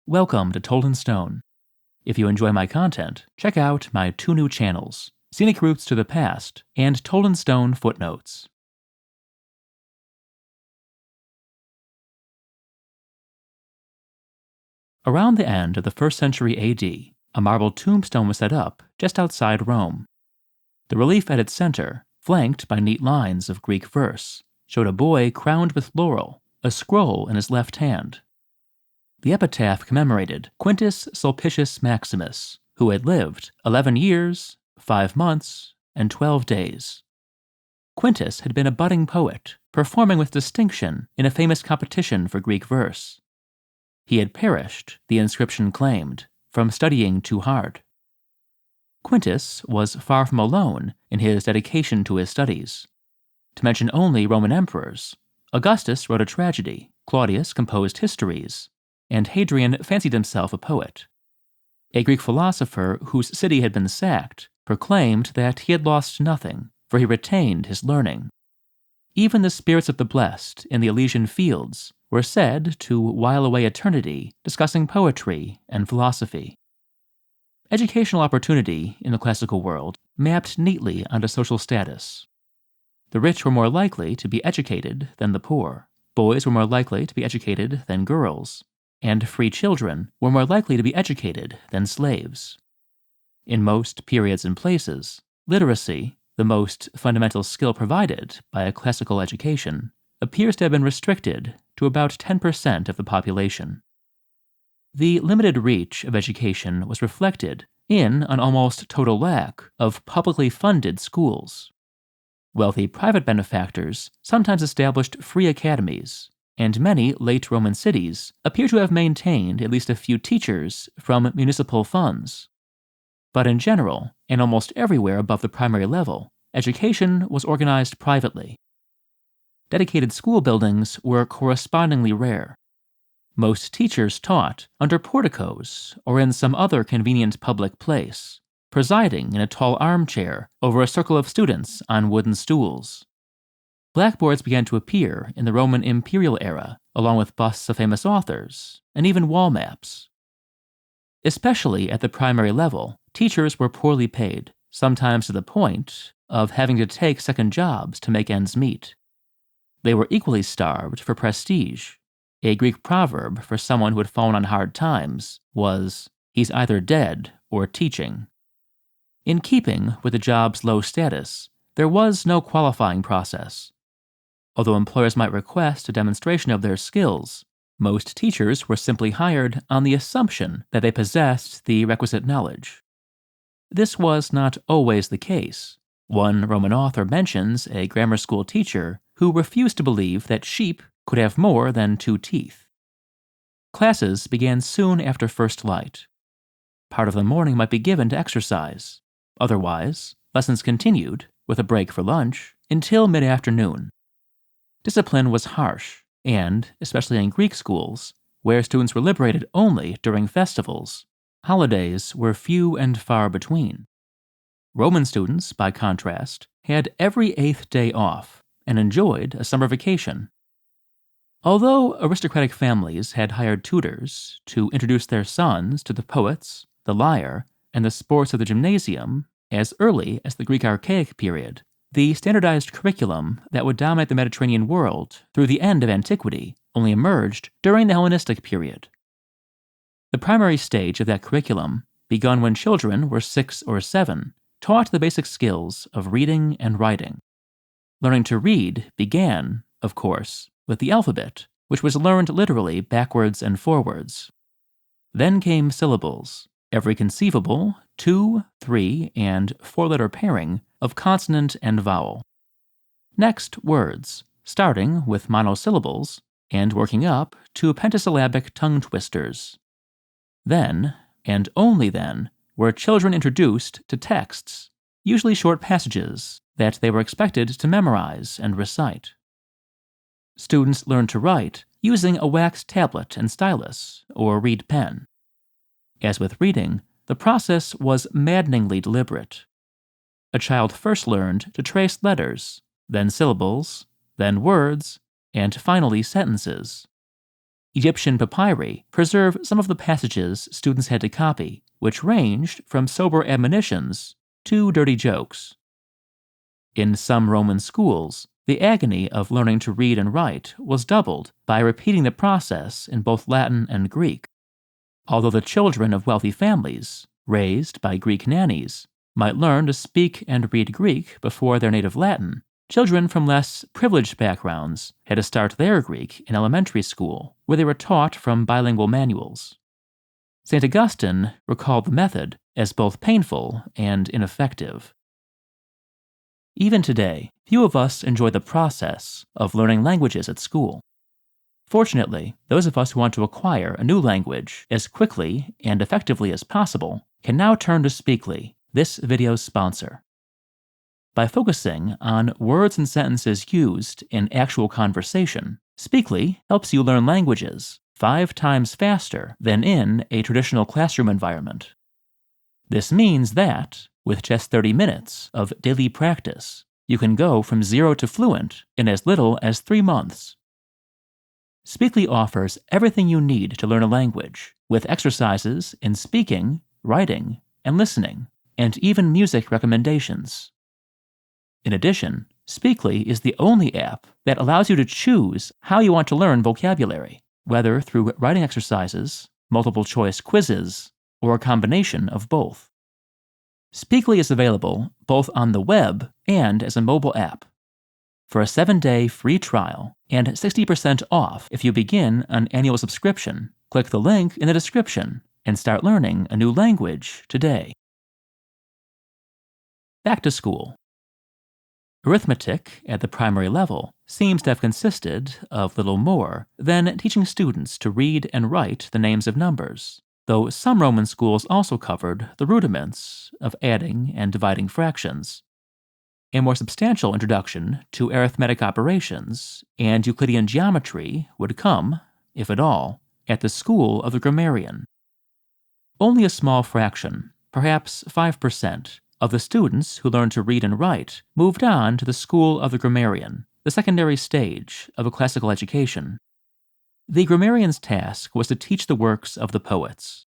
Welcome to Told in Stone. If you enjoy my content, check out my two new channels, Scenic Routes to the Past and Told in Stone Footnotes. Around the end of the 1st century AD, a marble tombstone was set up just outside Rome. The relief at its center, flanked by neat lines of Greek verse, showed a boy crowned with laurel, a scroll in his left hand. The epitaph commemorated Quintus Sulpicius Maximus, who had lived 11 years, 5 months, and 12 days. Quintus had been a budding poet, performing with distinction in a famous competition for Greek verse. He had perished, the inscription claimed, from studying too hard. Quintus was far from alone in his dedication to his studies. To mention only Roman emperors, Augustus wrote a tragedy, Claudius composed histories, and Hadrian fancied himself a poet. A Greek philosopher whose city had been sacked proclaimed that he had lost nothing, for he retained his learning. Even the spirits of the blessed in the Elysian fields were said to while away eternity discussing poetry and philosophy. Educational opportunity in the classical world mapped neatly onto social status. The rich were more likely to be educated than the poor. Boys were more likely to be educated than girls, and free children were more likely to be educated than slaves. In most periods and places, literacy, the most fundamental skill provided by a classical education, appears to have been restricted to about 10% of the population. The limited reach of education was reflected in an almost total lack of publicly funded schools. Wealthy private benefactors sometimes established free academies, and many late Roman cities appear to have maintained at least a few teachers from municipal funds. But in general, and almost everywhere above the primary level, education was organized privately. Dedicated school buildings were correspondingly rare. Most teachers taught under porticos or in some other convenient public place, presiding in a tall armchair over a circle of students on wooden stools. Blackboards began to appear in the Roman imperial era, along with busts of famous authors, and even wall maps. Especially at the primary level, teachers were poorly paid, sometimes to the point of having to take second jobs to make ends meet. They were equally starved for prestige. A Greek proverb for someone who had fallen on hard times was, "He's either dead or teaching." In keeping with the job's low status, there was no qualifying process. Although employers might request a demonstration of their skills, most teachers were simply hired on the assumption that they possessed the requisite knowledge. This was not always the case. One Roman author mentions a grammar school teacher who refused to believe that sheep could have more than 2 teeth. Classes began soon after first light. Part of the morning might be given to exercise. Otherwise, lessons continued, with a break for lunch, until mid-afternoon. Discipline was harsh, and, especially in Greek schools, where students were liberated only during festivals, holidays were few and far between. Roman students, by contrast, had every 8th day off and enjoyed a summer vacation. Although aristocratic families had hired tutors to introduce their sons to the poets, the lyre, and the sports of the gymnasium as early as the Greek Archaic period, the standardized curriculum that would dominate the Mediterranean world through the end of antiquity only emerged during the Hellenistic period. The primary stage of that curriculum, begun when children were 6 or 7, taught the basic skills of reading and writing. Learning to read began, of course, with the alphabet, which was learned literally backwards and forwards. Then came syllables, every conceivable 2, 3, and 4-letter pairing of consonant and vowel. Next, words, starting with monosyllables and working up to pentasyllabic tongue twisters. Then, and only then, were children introduced to texts, usually short passages that they were expected to memorize and recite. Students learned to write using a wax tablet and stylus, or reed pen. As with reading, the process was maddeningly deliberate. A child first learned to trace letters, then syllables, then words, and finally sentences. Egyptian papyri preserve some of the passages students had to copy, which ranged from sober admonitions to dirty jokes. In some Roman schools, the agony of learning to read and write was doubled by repeating the process in both Latin and Greek. Although the children of wealthy families, raised by Greek nannies, might learn to speak and read Greek before their native Latin, children from less privileged backgrounds had to start their Greek in elementary school, where they were taught from bilingual manuals. St. Augustine recalled the method as both painful and ineffective. Even today, few of us enjoy the process of learning languages at school. Fortunately, those of us who want to acquire a new language as quickly and effectively as possible can now turn to Speakly, this video's sponsor. By focusing on words and sentences used in actual conversation, Speakly helps you learn languages 5 times faster than in a traditional classroom environment. This means that, with just 30 minutes of daily practice, you can go from 0 to fluent in as little as 3 months. Speakly offers everything you need to learn a language, with exercises in speaking, writing, and listening, and even music recommendations. In addition, Speakly is the only app that allows you to choose how you want to learn vocabulary, whether through writing exercises, multiple-choice quizzes, or a combination of both. Speakly is available both on the web and as a mobile app. For a 7-day free trial and 60% off if you begin an annual subscription, click the link in the description and start learning a new language today. Back to school. Arithmetic at the primary level seems to have consisted of little more than teaching students to read and write the names of numbers, though some Roman schools also covered the rudiments of adding and dividing fractions. A more substantial introduction to arithmetic operations and Euclidean geometry would come, if at all, at the school of the grammarian. Only a small fraction, perhaps 5%, of the students who learned to read and write moved on to the school of the grammarian, the secondary stage of a classical education. The grammarian's task was to teach the works of the poets.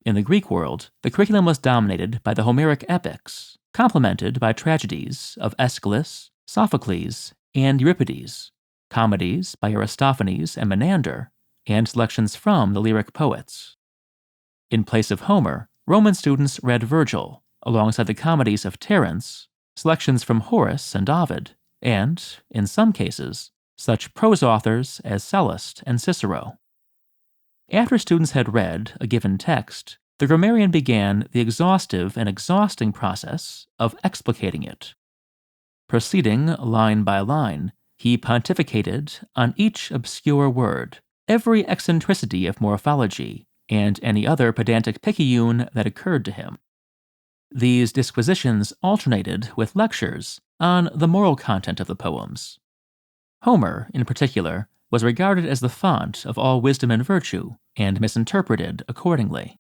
In the Greek world, the curriculum was dominated by the Homeric epics, complemented by tragedies of Aeschylus, Sophocles, and Euripides, comedies by Aristophanes and Menander, and selections from the lyric poets. In place of Homer, Roman students read Virgil, alongside the comedies of Terence, selections from Horace and Ovid, and, in some cases, such prose authors as Sallust and Cicero. After students had read a given text, the grammarian began the exhaustive and exhausting process of explicating it. Proceeding line by line, he pontificated on each obscure word, every eccentricity of morphology, and any other pedantic picayune that occurred to him. These disquisitions alternated with lectures on the moral content of the poems. Homer, in particular, was regarded as the font of all wisdom and virtue, and misinterpreted accordingly.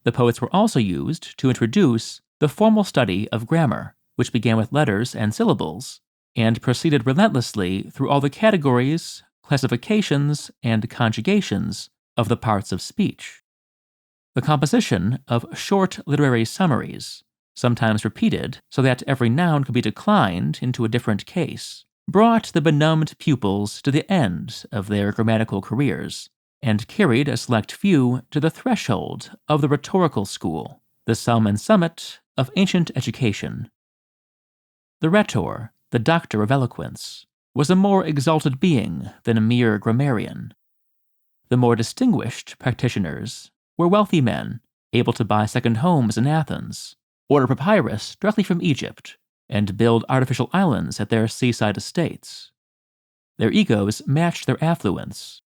The poets were also used to introduce the formal study of grammar, which began with letters and syllables, and proceeded relentlessly through all the categories, classifications, and conjugations of the parts of speech. The composition of short literary summaries, sometimes repeated so that every noun could be declined into a different case, brought the benumbed pupils to the end of their grammatical careers, and carried a select few to the threshold of the rhetorical school, the sum and summit of ancient education. The rhetor, the doctor of eloquence, was a more exalted being than a mere grammarian. The more distinguished practitioners were wealthy men, able to buy second homes in Athens, order papyrus directly from Egypt, and build artificial islands at their seaside estates. Their egos matched their affluence.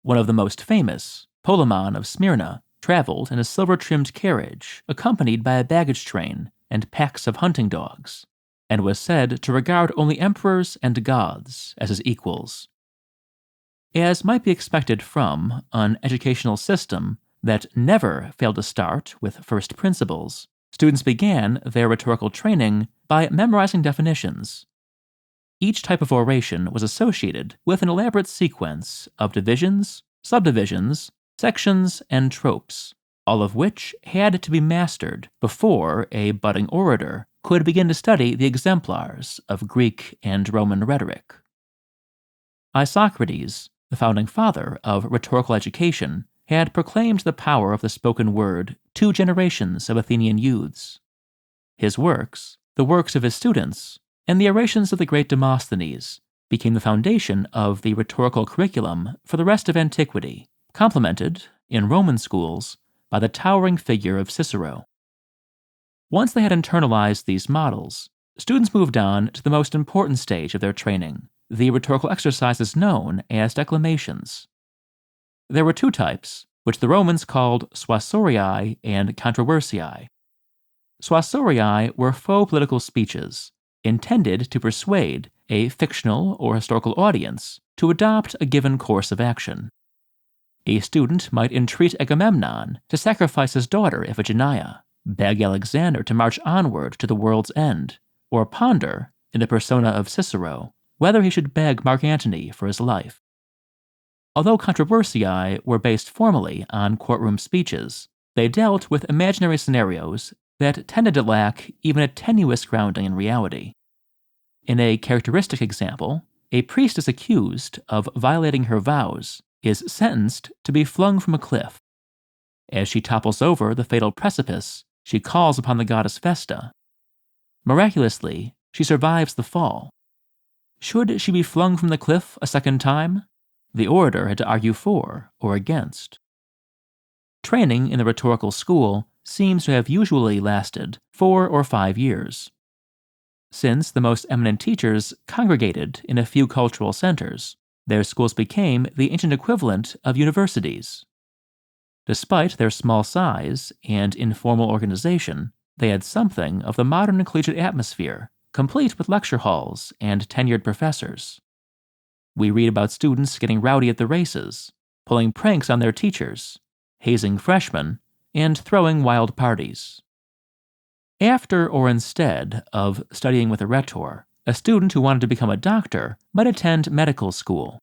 One of the most famous, Polemon of Smyrna, traveled in a silver-trimmed carriage accompanied by a baggage train and packs of hunting dogs, and was said to regard only emperors and gods as his equals. As might be expected from an educational system that never failed to start with first principles, students began their rhetorical training by memorizing definitions. each type of oration was associated with an elaborate sequence of divisions, subdivisions, sections, and tropes, all of which had to be mastered before a budding orator could begin to study the exemplars of Greek and Roman rhetoric. Isocrates, the founding father of rhetorical education, had proclaimed the power of the spoken word to generations of Athenian youths. His works, the works of his students, and the orations of the great Demosthenes became the foundation of the rhetorical curriculum for the rest of antiquity, complemented, in Roman schools, by the towering figure of Cicero. Once they had internalized these models, students moved on to the most important stage of their training, the rhetorical exercises known as declamations. There were two types, which the Romans called suasoriae and controversiae. Suasoriae were faux political speeches, intended to persuade a fictional or historical audience to adopt a given course of action. A student might entreat Agamemnon to sacrifice his daughter Iphigenia, beg Alexander to march onward to the world's end, or ponder, in the persona of Cicero, whether he should beg Mark Antony for his life. Although controversiae were based formally on courtroom speeches, they dealt with imaginary scenarios that tended to lack even a tenuous grounding in reality. In a characteristic example, a priestess accused of violating her vows is sentenced to be flung from a cliff. As she topples over the fatal precipice, she calls upon the goddess Vesta. Miraculously, she survives the fall. Should she be flung from the cliff a second time? The orator had to argue for or against. Training in the rhetorical school seems to have usually lasted 4 or 5 years. Since the most eminent teachers congregated in a few cultural centers, their schools became the ancient equivalent of universities. Despite their small size and informal organization, they had something of the modern collegiate atmosphere, complete with lecture halls and tenured professors. We read about students getting rowdy at the races, pulling pranks on their teachers, hazing freshmen, and throwing wild parties. After or instead of studying with a rhetor, a student who wanted to become a doctor might attend medical school.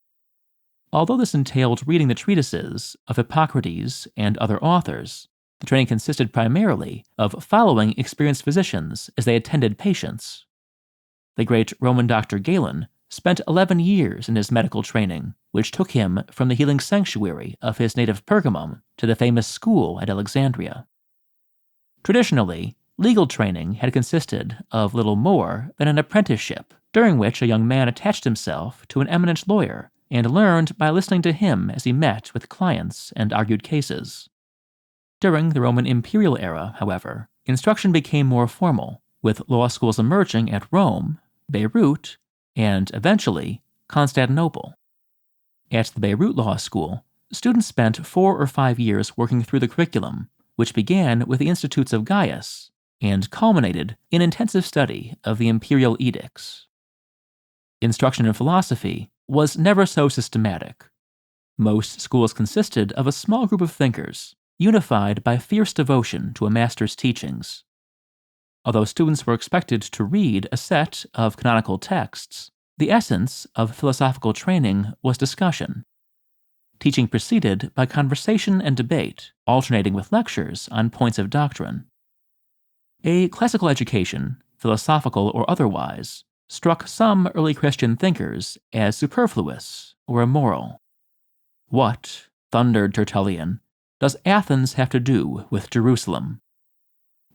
Although this entailed reading the treatises of Hippocrates and other authors, the training consisted primarily of following experienced physicians as they attended patients. The great Roman doctor Galen spent 11 years in his medical training, which took him from the healing sanctuary of his native Pergamum to the famous school at Alexandria. Traditionally, legal training had consisted of little more than an apprenticeship, during which a young man attached himself to an eminent lawyer and learned by listening to him as he met with clients and argued cases. During the Roman imperial era, however, instruction became more formal, with law schools emerging at Rome, Beirut, and, eventually, Constantinople. At the Beirut Law School, students spent 4 or 5 years working through the curriculum, which began with the Institutes of Gaius and culminated in intensive study of the imperial edicts. Instruction in philosophy was never so systematic. Most schools consisted of a small group of thinkers, unified by fierce devotion to a master's teachings. Although students were expected to read a set of canonical texts, the essence of philosophical training was discussion. Teaching proceeded by conversation and debate, alternating with lectures on points of doctrine. A classical education, philosophical or otherwise, struck some early Christian thinkers as superfluous or immoral. What, thundered Tertullian, does Athens have to do with Jerusalem?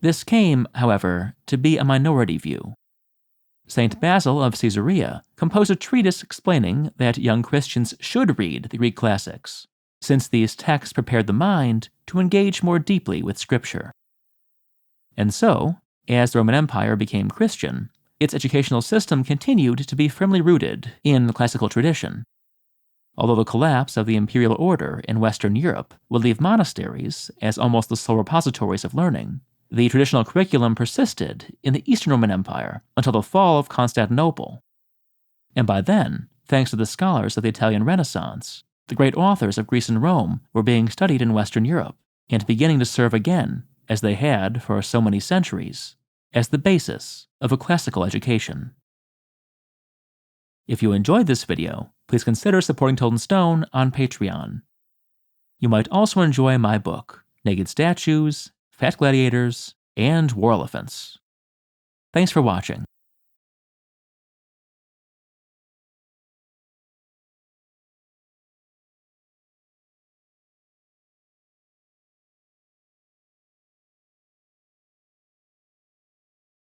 This came, however, to be a minority view. St. Basil of Caesarea composed a treatise explaining that young Christians should read the Greek classics, since these texts prepared the mind to engage more deeply with Scripture. And so, as the Roman Empire became Christian, its educational system continued to be firmly rooted in the classical tradition. Although the collapse of the imperial order in Western Europe would leave monasteries as almost the sole repositories of learning, the traditional curriculum persisted in the Eastern Roman Empire until the fall of Constantinople. And by then, thanks to the scholars of the Italian Renaissance, the great authors of Greece and Rome were being studied in Western Europe and beginning to serve again, as they had for so many centuries, as the basis of a classical education. If you enjoyed this video, please consider supporting Tilden Stone on Patreon. You might also enjoy my book, Naked Statues, Fat Gladiators, and War Elephants. Thanks for watching.